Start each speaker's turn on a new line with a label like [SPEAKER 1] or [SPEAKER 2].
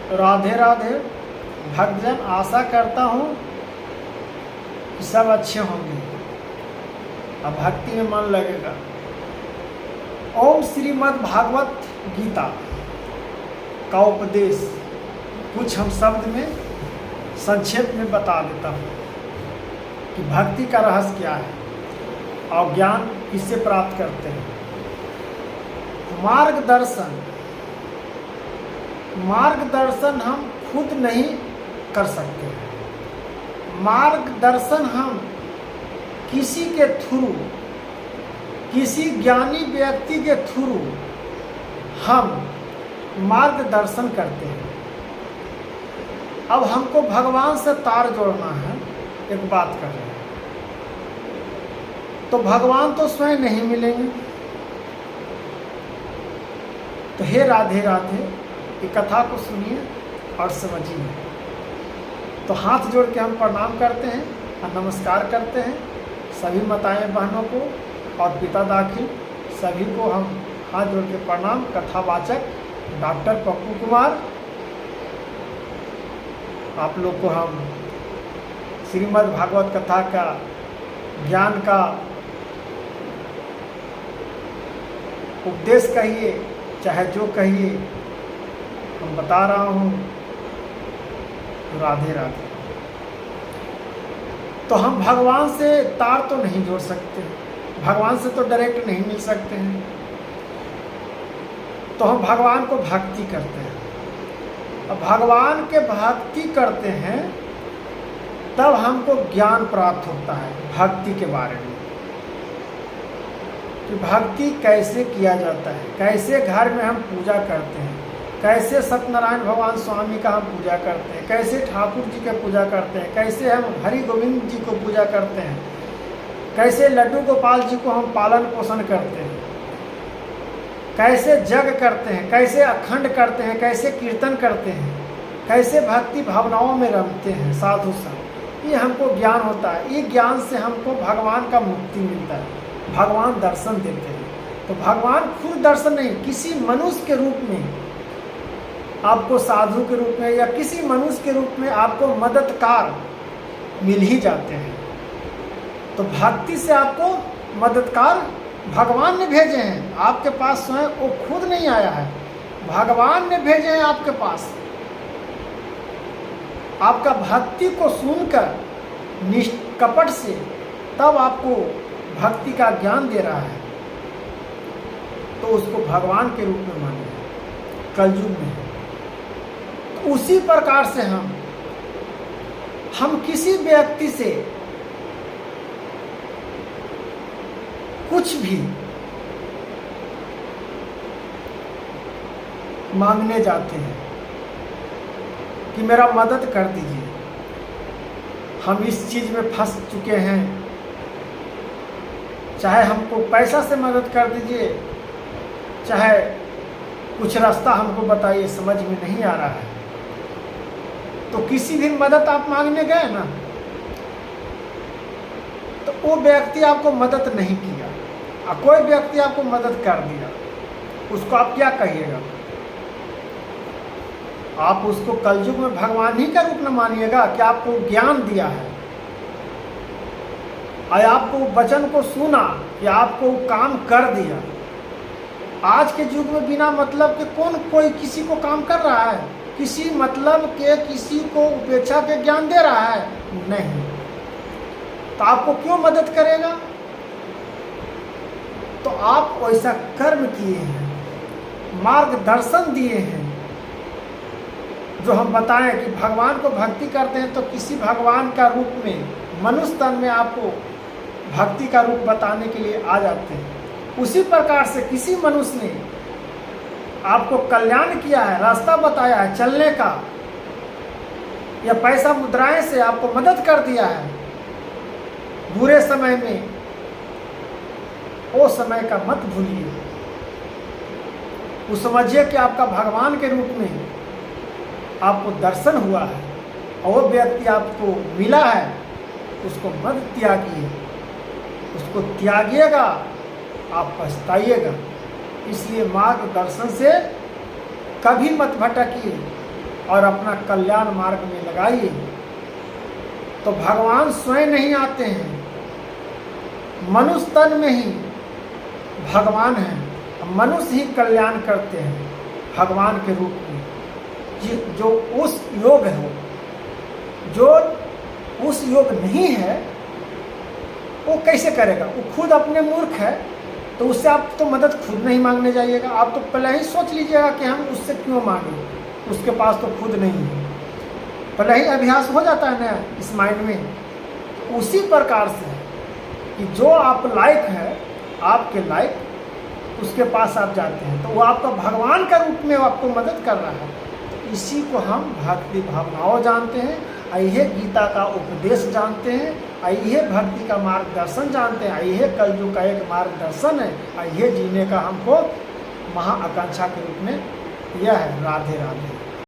[SPEAKER 1] राधे राधे भक्तजन, आशा करता हूँ कि सब अच्छे होंगे, अब भक्ति में मन लगेगा। ओम श्रीमद् भागवत गीता का उपदेश कुछ हम शब्द में संक्षेप में बता देता हूँ कि भक्ति का रहस्य क्या है और ज्ञान किससे प्राप्त करते हैं। मार्गदर्शन हम खुद नहीं कर सकते। मार्गदर्शन हम किसी के थ्रू, किसी ज्ञानी व्यक्ति के थ्रू हम मार्गदर्शन करते हैं। अब हमको भगवान से तार जोड़ना है, एक बात कर रहे हैं, तो भगवान तो स्वयं नहीं मिलेंगे। तो हे राधे राधे, ये कथा को सुनिए और समझिए। तो हाथ जोड़ के हम प्रणाम करते हैं और नमस्कार करते हैं सभी माताएं बहनों को और पिता दाखिल सभी को हम हाथ जोड़ के प्रणाम। कथावाचक डॉक्टर पप्पू कुमार, आप लोग को हम श्रीमद् भागवत कथा का ज्ञान का उपदेश कहिए चाहे जो कहिए, हम बता रहा हूँ। राधे राधे। तो हम भगवान से तार तो नहीं जोड़ सकते, भगवान से तो डायरेक्ट नहीं मिल सकते हैं, तो हम भगवान को भक्ति करते हैं। अब भगवान के भक्ति करते हैं तब हमको ज्ञान प्राप्त होता है भक्ति के बारे में, कि भक्ति कैसे किया जाता है, कैसे घर में हम पूजा करते हैं, कैसे सत्यनारायण भगवान स्वामी का हम पूजा करते हैं, कैसे ठाकुर जी का पूजा करते हैं, कैसे हम हरि गोविंद जी को पूजा करते हैं, कैसे लड्डू गोपाल जी को हम पालन पोषण करते हैं, कैसे जग करते हैं, कैसे अखंड करते हैं, कैसे कीर्तन करते हैं, कैसे भक्ति भावनाओं में रमते हैं साधु संग। ये हमको ज्ञान होता है। ये ज्ञान से हमको भगवान का मुक्ति मिलता है, भगवान दर्शन देते हैं। तो भगवान खुद दर्शन नहीं, किसी मनुष्य के रूप में आपको, साधु के रूप में या किसी मनुष्य के रूप में आपको मददगार मिल ही जाते हैं। तो भक्ति से आपको मददगार भगवान ने भेजे हैं आपके पास, स्वयं वो खुद नहीं आया है, भगवान ने भेजे हैं आपके पास। आपका भक्ति को सुनकर निष्कपट से तब आपको भक्ति का ज्ञान दे रहा है, तो उसको भगवान के रूप में मानिए कलयुग में। तो उसी प्रकार से हम किसी व्यक्ति से कुछ भी मांगने जाते हैं कि मेरा मदद कर दीजिए, हम इस चीज़ में फंस चुके हैं, चाहे हमको पैसा से मदद कर दीजिए, चाहे कुछ रास्ता हमको बताइए, समझ में नहीं आ रहा है। तो किसी भी मदद आप मांगने गए ना, तो वो व्यक्ति आपको मदद नहीं किया और कोई व्यक्ति आपको मदद कर दिया, उसको आप क्या कहिएगा? आप उसको कलयुग में भगवान ही का रूप में मानिएगा कि आपको ज्ञान दिया है और आपको वचन को सुना कि आपको काम कर दिया। आज के युग में बिना मतलब के कौन कोई किसी को काम कर रहा है? किसी मतलब के किसी को उपेक्षा के ज्ञान दे रहा है? नहीं। तो आपको क्यों मदद करेगा? तो आप वैसा कर्म किए हैं, मार्गदर्शन दिए हैं, जो हम बताएं कि भगवान को भक्ति करते हैं तो किसी भगवान का रूप में मनुष्य तन में आपको भक्ति का रूप बताने के लिए आ जाते हैं। उसी प्रकार से किसी मनुष्य ने आपको कल्याण किया है, रास्ता बताया है चलने का, या पैसा मुद्राएं से आपको मदद कर दिया है बुरे समय में, वो समय का मत भूलिए। वो समझिए कि आपका भगवान के रूप में आपको दर्शन हुआ है और वो व्यक्ति आपको मिला है, उसको मत त्यागिए, उसको त्यागिएगा आप पछताइएगा। इसलिए मार्गदर्शन से कभी मत भटकिए, और अपना कल्याण मार्ग में लगाइए। तो भगवान स्वयं नहीं आते हैं, मनुष्य तन में ही भगवान हैं, मनुष्य ही कल्याण करते हैं भगवान के रूप में। जो उस योग है, जो उस योग नहीं है, वो कैसे करेगा? वो खुद अपने मूर्ख है, तो उससे आप तो मदद खुद नहीं मांगने जाइएगा। आप तो पहले ही सोच लीजिएगा कि हम उससे क्यों मांगे, उसके पास तो खुद नहीं है। पहले ही अभ्यास हो जाता है ना इस माइंड में। उसी प्रकार से कि जो आप लायक है, आपके लायक, उसके पास आप जाते हैं तो वो आपका भगवान का रूप में आपको मदद कर रहा है। तो इसी को हम भक्ति भावनाओं जानते हैं, आइए गीता का उपदेश जानते हैं, आइए भक्ति का मार्गदर्शन जानते हैं, आइए कलयुग का एक मार्गदर्शन है, आइए जीने का हमको महाआकांक्षा के रूप में यह है। राधे राधे।